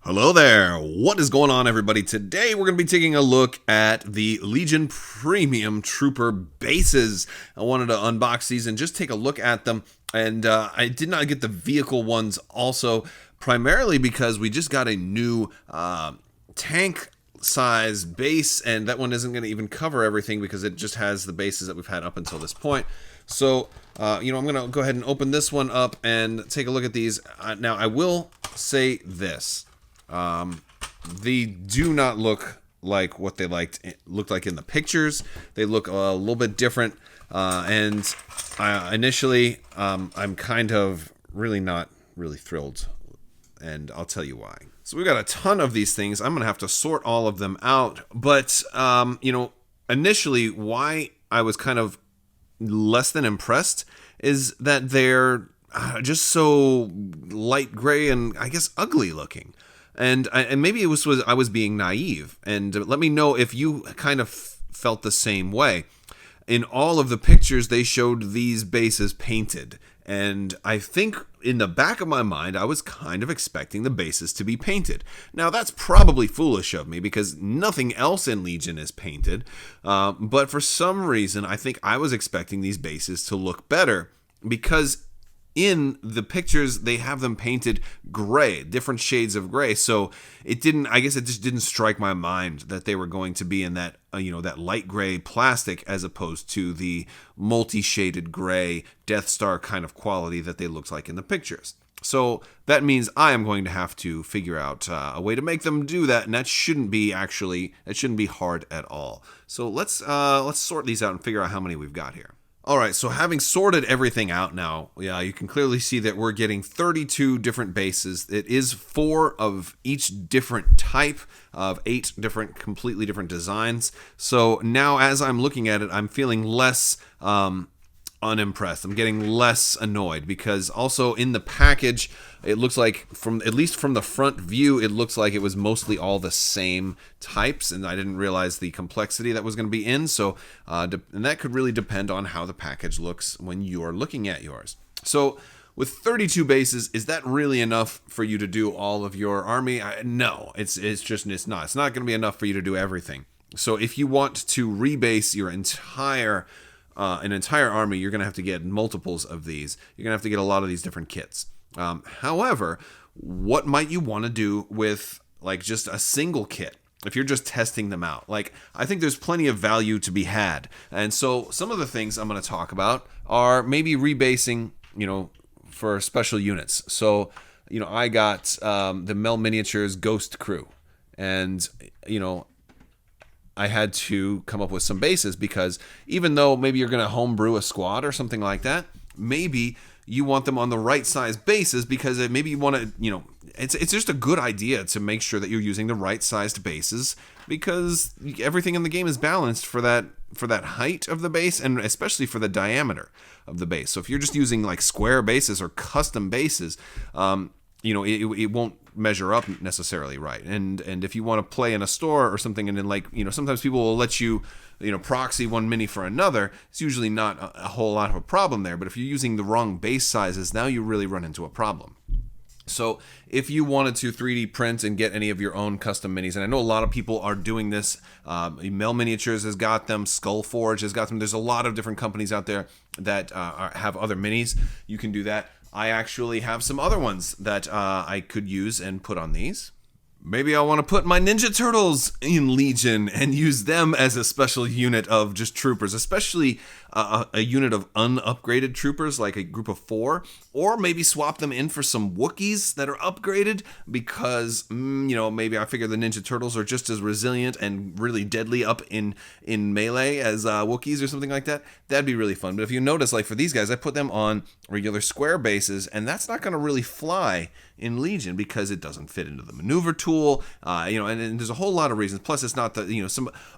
Hello there. What is going on, everybody? Today we're going to be taking a look at the Legion Premium Trooper bases. I wanted to unbox these and just take a look at them. And I did not get the vehicle ones also, primarily because we just got a new tank size base, and that one isn't going to even cover everything because it just has the bases that we've had up until this point. So, I'm going to go ahead and open this one up and take a look at these. Now, I will say this. They do not look like what they looked like in the pictures. They look a little bit different, and initially, I'm kind of not really thrilled, and I'll tell you why. So we've got a ton of these things. I'm gonna have to sort all of them out, but initially, why I was kind of less than impressed is that they're just so light gray and I guess ugly looking. And maybe it was I was being naive. And let me know if you kind of felt the same way. In all of the pictures, they showed these bases painted. And I think in the back of my mind, I was kind of expecting the bases to be painted. Now, that's probably foolish of me because nothing else in Legion is painted. But for some reason, I think I was expecting these bases to look better because in the pictures, they have them painted gray, different shades of gray. So it just didn't strike my mind that they were going to be in that, that light gray plastic as opposed to the multi-shaded gray Death Star kind of quality that they looked like in the pictures. So that means I am going to have to figure out a way to make them do that, and that shouldn't be hard at all. So let's sort these out and figure out how many we've got here. All right, so having sorted everything out now, you can clearly see that we're getting 32 different bases. It is 4 of each different type of 8 completely different designs. So now as I'm looking at it, I'm feeling less unimpressed. I'm getting less annoyed because also in the package, it looks like at least from the front view, it looks like it was mostly all the same types, and I didn't realize the complexity that was going to be in. So, and that could really depend on how the package looks when you are looking at yours. So, with 32 bases, is that really enough for you to do all of your army? No, it's not. It's not going to be enough for you to do everything. So, if you want to rebase your entire army, you're going to have to get multiples of these. You're going to have to get a lot of these different kits. However, what might you want to do with like just a single kit if you're just testing them out? Like, I think there's plenty of value to be had. And so some of the things I'm going to talk about are maybe rebasing, for special units. So, I got the Mel Miniatures Ghost Crew, and, I had to come up with some bases because even though maybe you're going to homebrew a squad or something like that, maybe you want them on the right size bases because maybe you want to, it's just a good idea to make sure that you're using the right sized bases because everything in the game is balanced for that height of the base and especially for the diameter of the base. So if you're just using like square bases or custom bases, it won't measure up necessarily right. And if you want to play in a store or something, and then sometimes people will let you, proxy one mini for another. It's usually not a whole lot of a problem there. But if you're using the wrong base sizes, now you really run into a problem. So if you wanted to 3D print and get any of your own custom minis, and I know a lot of people are doing this, Mel Miniatures has got them, Skullforge has got them. There's a lot of different companies out there that have other minis. You can do that. I actually have some other ones that I could use and put on these. Maybe I want to put my Ninja Turtles in Legion and use them as a special unit of just troopers, especially a unit of unupgraded troopers, like a group of 4, or maybe swap them in for some Wookiees that are upgraded because, maybe I figure the Ninja Turtles are just as resilient and really deadly up in melee as Wookiees or something like that. That'd be really fun. But if you notice, like for these guys, I put them on regular square bases, and that's not going to really fly in Legion because it doesn't fit into the maneuver tool, and there's a whole lot of reasons. Plus, it's not that,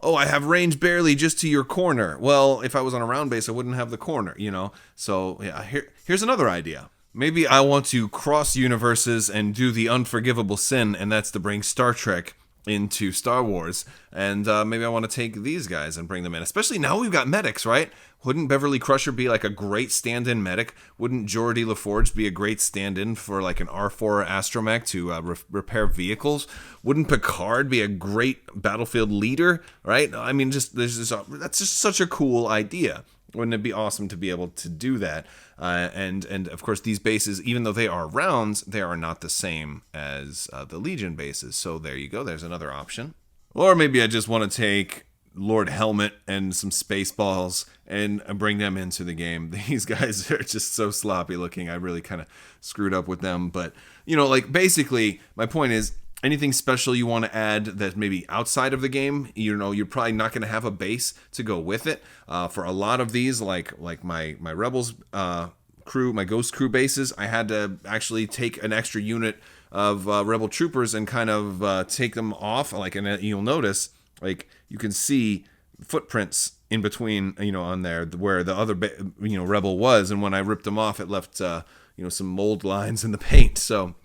I have range barely just to your corner. Well, if I was on a round base, I wouldn't have the corner, So, yeah, here's another idea. Maybe I want to cross universes and do the unforgivable sin, and that's to bring Star Trek into Star Wars. And maybe I want to take these guys and bring them in. Especially now we've got medics, right? Wouldn't Beverly Crusher be like a great stand-in medic? Wouldn't Geordie LaForge be a great stand-in for like an R4 astromech to repair vehicles? Wouldn't Picard be a great battlefield leader? Right? I mean, that's just such a cool idea. Wouldn't it be awesome to be able to do that? And of course, these bases, even though they are rounds, they are not the same as the Legion bases. So there you go. There's another option. Or maybe I just want to take Lord Helmet and some Spaceballs and bring them into the game. These guys are just so sloppy looking. I really kind of screwed up with them. But, you know, like basically my point is anything special you want to add that maybe outside of the game, you know, you're probably not going to have a base to go with it. For a lot of these, like my Rebels crew, my Ghost crew bases, I had to actually take an extra unit of Rebel troopers and kind of take them off. Like, and you'll notice, like, you can see footprints in between, you know, on there where the other, Rebel was. And when I ripped them off, it left, some mold lines in the paint. So,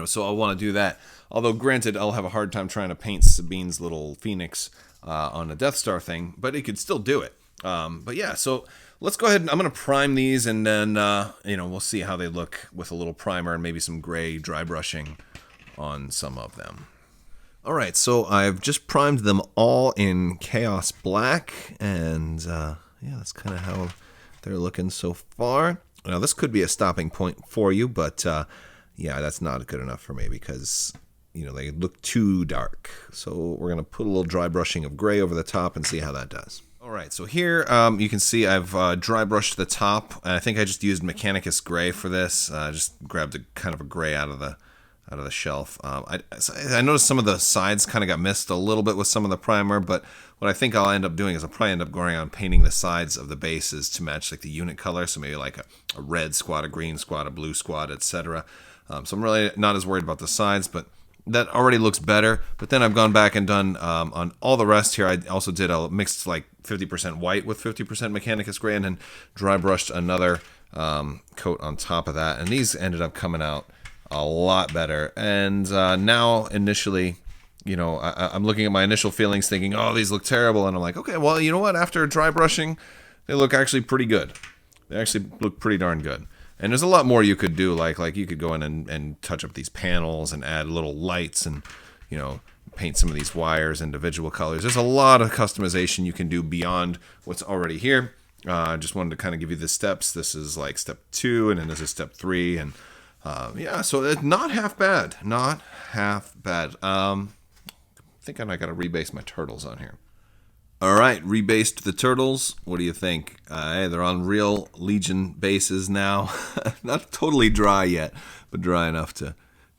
so I'll want to do that. Although, granted, I'll have a hard time trying to paint Sabine's little Phoenix on a Death Star thing, but it could still do it. But yeah, so let's go ahead and I'm going to prime these, and then, we'll see how they look with a little primer and maybe some gray dry brushing on some of them. All right, so I've just primed them all in Chaos Black, and that's kind of how they're looking so far. Now, this could be a stopping point for you, but that's not good enough for me because, they look too dark. So we're going to put a little dry brushing of gray over the top and see how that does. All right, so here you can see I've dry brushed the top, and I think I just used Mechanicus Gray for this. Just grabbed kind of a gray out of the shelf. I noticed some of the sides kind of got missed a little bit with some of the primer, but what I think I'll end up doing is I'll probably end up going on painting the sides of the bases to match like the unit color, so maybe like a red squad, a green squad, a blue squad, etc. So I'm really not as worried about the sides, but that already looks better. But then I've gone back and done on all the rest here. I also did a mixed like 50% white with 50% Mechanicus Gray, and then dry brushed another coat on top of that, and these ended up coming out a lot better. And now initially, I'm looking at my initial feelings thinking, oh, these look terrible, and I'm like, okay, well, you know what, after dry brushing, they look actually pretty good. They actually look pretty darn good. And there's a lot more you could do, like you could go in and touch up these panels and add little lights and paint some of these wires individual colors. There's a lot of customization you can do beyond what's already here. I just wanted to kind of give you the steps. This is like step 2, and then this is step 3, and so it's not half bad. Not half bad. I think I got to rebase my turtles on here. All right, rebased the turtles. What do you think? Hey, they're on real Legion bases now. Not totally dry yet, but dry enough to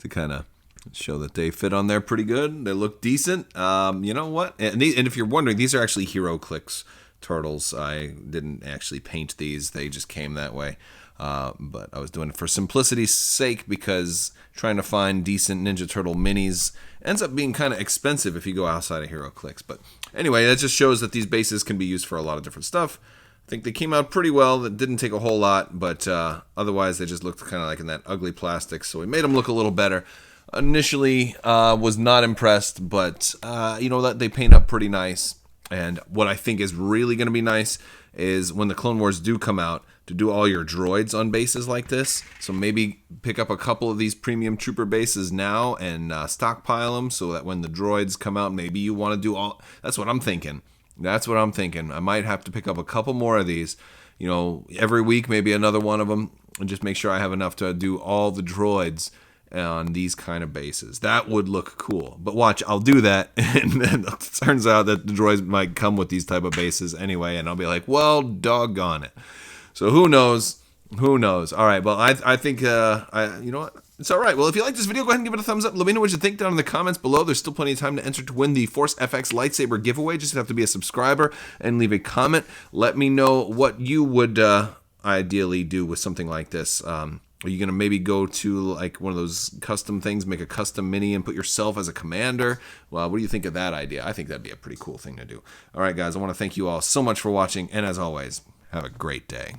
kind of show that they fit on there pretty good. They look decent. You know what? And if you're wondering, these are actually HeroClix turtles. I didn't actually paint these. They just came that way. But I was doing it for simplicity's sake because trying to find decent Ninja Turtle minis ends up being kind of expensive if you go outside of HeroClix. But anyway, that just shows that these bases can be used for a lot of different stuff. I think they came out pretty well. That didn't take a whole lot, but otherwise they just looked kind of like in that ugly plastic. So we made them look a little better. Initially, was not impressed, but that they paint up pretty nice. And what I think is really going to be nice is when the Clone Wars do come out, to do all your droids on bases like this. So maybe pick up a couple of these premium trooper bases now and stockpile them so that when the droids come out, maybe you want to do all. That's what I'm thinking. I might have to pick up a couple more of these, every week, maybe another one of them, and just make sure I have enough to do all the droids on these kind of bases. That would look cool. But watch, I'll do that, and then it turns out that the droids might come with these type of bases anyway, and I'll be like, well, doggone it. So who knows? All right, well, I think, you know what? It's all right. Well, if you like this video, go ahead and give it a thumbs up. Let me know what you think down in the comments below. There's still plenty of time to enter to win the Force FX lightsaber giveaway. Just have to be a subscriber and leave a comment. Let me know what you would ideally do with something like this. Are you going to maybe go to like one of those custom things, make a custom mini and put yourself as a commander? Well, what do you think of that idea? I think that'd be a pretty cool thing to do. All right, guys, I want to thank you all so much for watching. And as always, have a great day.